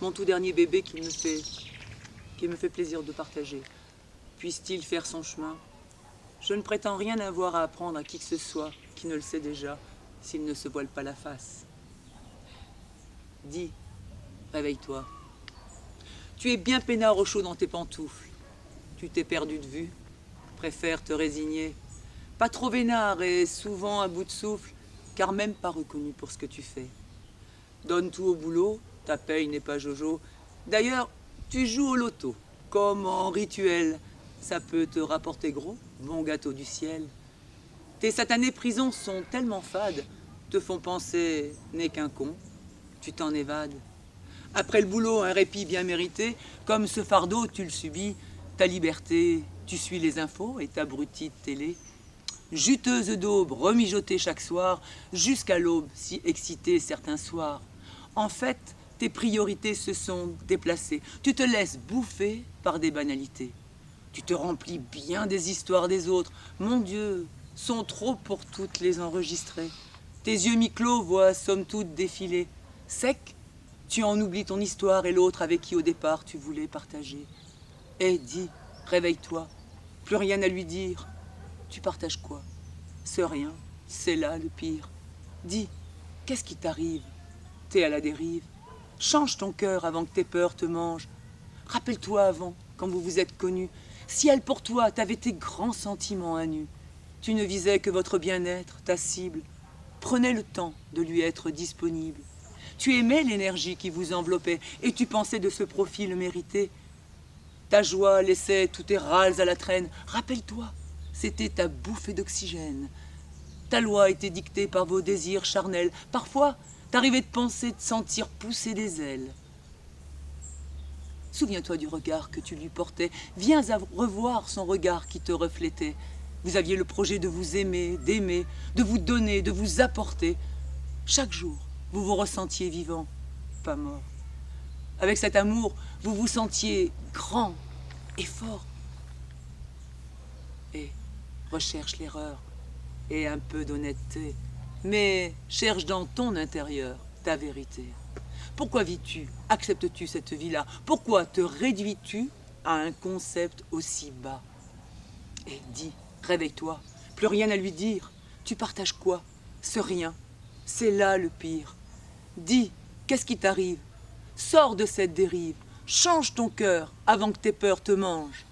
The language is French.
mon tout dernier bébé qu'il me fait plaisir de partager. Puisse-t-il faire son chemin? Je ne prétends rien avoir à apprendre à qui que ce soit qui ne le sait déjà, s'il ne se voile pas la face. Dis, réveille-toi. Tu es bien peinard au chaud dans tes pantoufles. Tu t'es perdu de vue, préfères te résigner. Pas trop vénard et souvent à bout de souffle, car même pas reconnu pour ce que tu fais. Donne tout au boulot, ta paye n'est pas jojo. D'ailleurs, tu joues au loto, comme en rituel. Ça peut te rapporter gros, bon gâteau du ciel. Tes satanées prisons sont tellement fades, te font penser n'est qu'un con. Tu t'en évades. Après le boulot, un répit bien mérité, comme ce fardeau, tu le subis. Ta liberté, tu suis les infos et t'abrutis de télé. Juteuse d'aube, remijotée chaque soir, jusqu'à l'aube, si excitée certains soirs. En fait, tes priorités se sont déplacées. Tu te laisses bouffer par des banalités. Tu te remplis bien des histoires des autres. Mon Dieu, sont trop pour toutes les enregistrer. Tes yeux mi-clos voient somme toute défiler. Sec, tu en oublies ton histoire et l'autre avec qui au départ tu voulais partager. Eh, dis, réveille-toi, plus rien à lui dire. Tu partages quoi? Ce rien, c'est là le pire. Dis, qu'est-ce qui t'arrive? T'es à la dérive. Change ton cœur avant que tes peurs te mangent. Rappelle-toi avant, quand vous vous êtes connus, si elle pour toi t'avait tes grands sentiments à nu. Tu ne visais que votre bien-être, ta cible. Prenez le temps de lui être disponible. Tu aimais l'énergie qui vous enveloppait et tu pensais de ce profil le mériter. Ta joie laissait tous tes râles à la traîne. Rappelle-toi, c'était ta bouffée d'oxygène. Ta loi était dictée par vos désirs charnels. Parfois, t'arrivais de penser, de sentir pousser des ailes. Souviens-toi du regard que tu lui portais. Viens à revoir son regard qui te reflétait. Vous aviez le projet de vous aimer, d'aimer, de vous donner, de vous apporter. Chaque jour, vous vous ressentiez vivant, pas mort. Avec cet amour, vous vous sentiez grand et fort. Et recherche l'erreur et un peu d'honnêteté, mais cherche dans ton intérieur ta vérité. Pourquoi vis-tu, acceptes-tu cette vie-là? Pourquoi te réduis-tu à un concept aussi bas? Et dis, réveille-toi, plus rien à lui dire. Tu partages quoi? Ce rien, c'est là le pire. Dis, qu'est-ce qui t'arrive? Sors de cette dérive, change ton cœur avant que tes peurs te mangent.